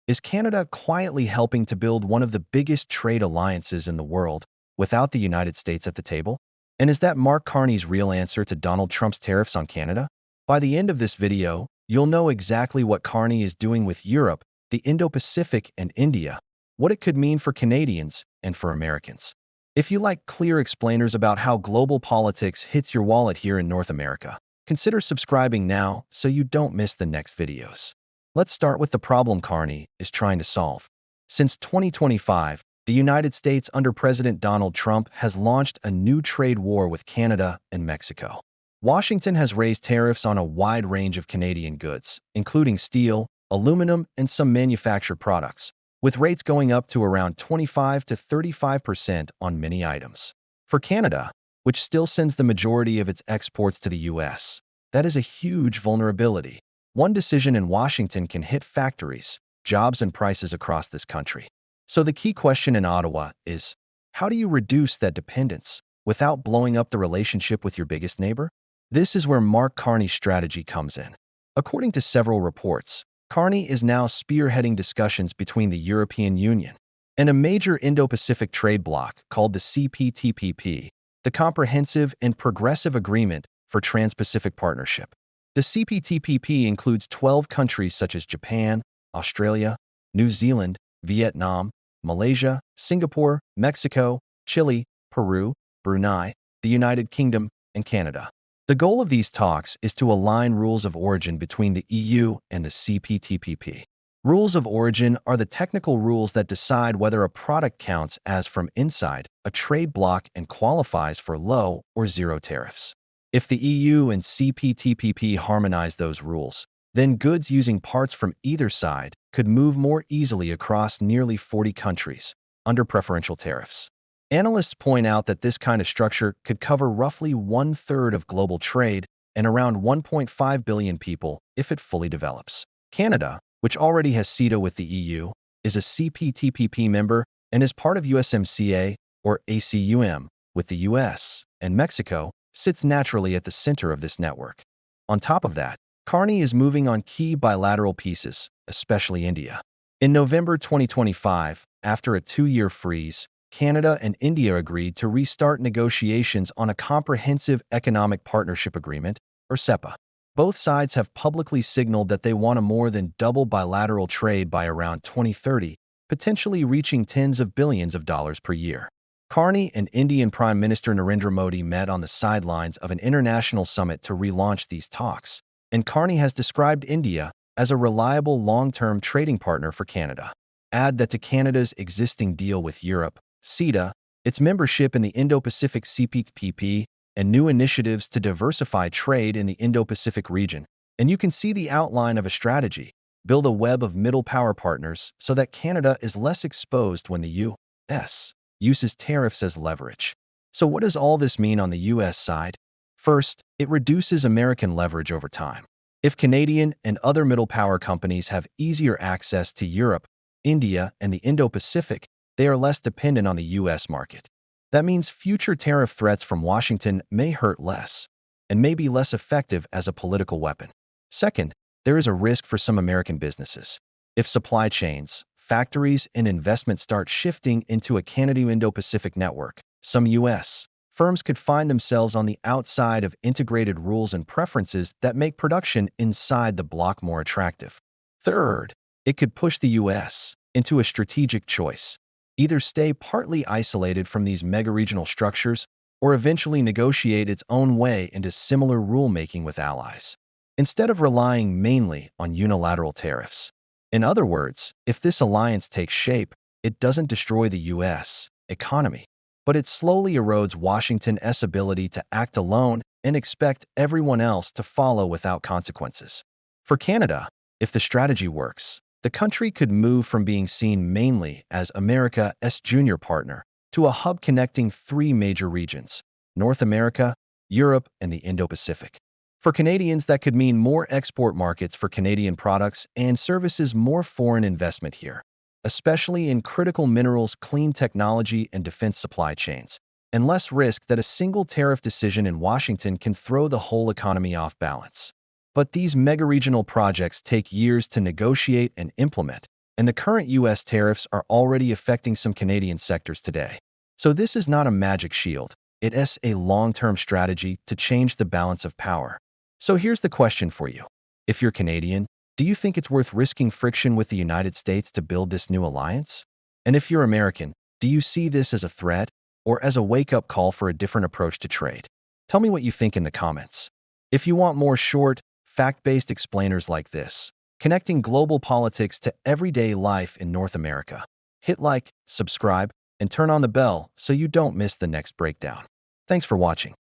Is Canada quietly helping to build one of the biggest trade alliances in the world without the United States at the table? And is that Marc Carney's real answer to Donald Trump's tariffs on Canada? By the end of this video, you'll know exactly what Carney is doing with Europe, the Indo Pacific, and India, what it could mean for Canadians and for Americans. If you like clear explainers about how global politics hits your wallet here in North America, consider subscribing now so you don't miss the next videos. Let's start with the problem Carney is trying to solve. Since 2025, the United States under President Donald Trump has launched a new trade war with Canada and Mexico. Washington has raised tariffs on a wide range of Canadian goods, including steel, aluminum, and some manufactured products, with rates going up to around 25 to 35% on many items. For Canada, which still sends the majority of its exports to the U.S., that is a huge vulnerability. One decision in Washington can hit factories, jobs, and prices across this country. So the key question in Ottawa is, how do you reduce that dependence without blowing up the relationship with your biggest neighbor? This is where Marc Carney's strategy comes in. According to several reports, Carney is now spearheading discussions between the European Union and a major Indo Pacific trade bloc called the CPTPP, the Comprehensive and Progressive Agreement for Trans-Pacific Partnership. The CPTPP includes 12 countries such as Japan, Australia, New Zealand, Vietnam, Malaysia, Singapore, Mexico, Chile, Peru, Brunei, the United Kingdom, and Canada. The goal of these talks is to align rules of origin between the EU and the CPTPP. Rules of origin are the technical rules that decide whether a product counts as from inside a trade bloc and qualifies for low or zero tariffs. If the EU and CPTPP harmonize those rules, then goods using parts from either side could move more easily across nearly 40 countries under preferential tariffs. Analysts point out that this kind of structure could cover roughly 1/3 of global trade and around 1.5 billion people if it fully develops. Canada, which already has CETA with the EU, is a CPTPP member and is part of USMCA or ACUM with the US, and Mexico sits naturally at the center of this network. On top of that, Carney is moving on key bilateral pieces, especially India. In November 2025, after a 2-year freeze, Canada and India agreed to restart negotiations on a Comprehensive Economic Partnership Agreement, or CEPA. Both sides have publicly signaled that they want to more than double bilateral trade by around 2030, potentially reaching tens of billions of dollars per year. Carney and Indian Prime Minister Narendra Modi met on the sidelines of an international summit to relaunch these talks, and Carney has described India as a reliable long-term trading partner for Canada. Add that to Canada's existing deal with Europe, CETA, its membership in the Indo Pacific CPTPP, and new initiatives to diversify trade in the Indo Pacific region, and you can see the outline of a strategy: build a web of middle power partners so that Canada is less exposed when the U.S. uses tariffs as leverage. So what does all this mean on the U.S. side? First, it reduces American leverage over time. If Canadian and other middle power companies have easier access to Europe, India, and the Indo Pacific, they are less dependent on the U.S. market. That means future tariff threats from Washington may hurt less and may be less effective as a political weapon. Second, there is a risk for some American businesses. If supply chains, factories, and investment start shifting into a Canada-Indo-Pacific network, some U.S. firms could find themselves on the outside of integrated rules and preferences that make production inside the bloc more attractive. Third, it could push the U.S. into a strategic choice: either stay partly isolated from these mega-regional structures or eventually negotiate its own way into similar rulemaking with allies, instead of relying mainly on unilateral tariffs. In other words, if this alliance takes shape, it doesn't destroy the U.S. economy, but it slowly erodes Washington's ability to act alone and expect everyone else to follow without consequences. For Canada, if the strategy works, the country could move from being seen mainly as America's junior partner to a hub connecting 3 major regions: North America, Europe, and the Indo-Pacific. For Canadians, that could mean more export markets for Canadian products and services, more foreign investment here, especially in critical minerals, clean technology, and defense supply chains, and less risk that a single tariff decision in Washington can throw the whole economy off balance. But these mega-regional projects take years to negotiate and implement, and the current U.S. tariffs are already affecting some Canadian sectors today. So this is not a magic shield. It is a long-term strategy to change the balance of power. So here's the question for you. If you're Canadian, do you think it's worth risking friction with the United States to build this new alliance? And if you're American, do you see this as a threat or as a wake-up call for a different approach to trade? Tell me what you think in the comments. If you want more short, fact-based explainers like this, connecting global politics to everyday life in North America, hit like, subscribe, and turn on the bell so you don't miss the next breakdown. Thanks for watching.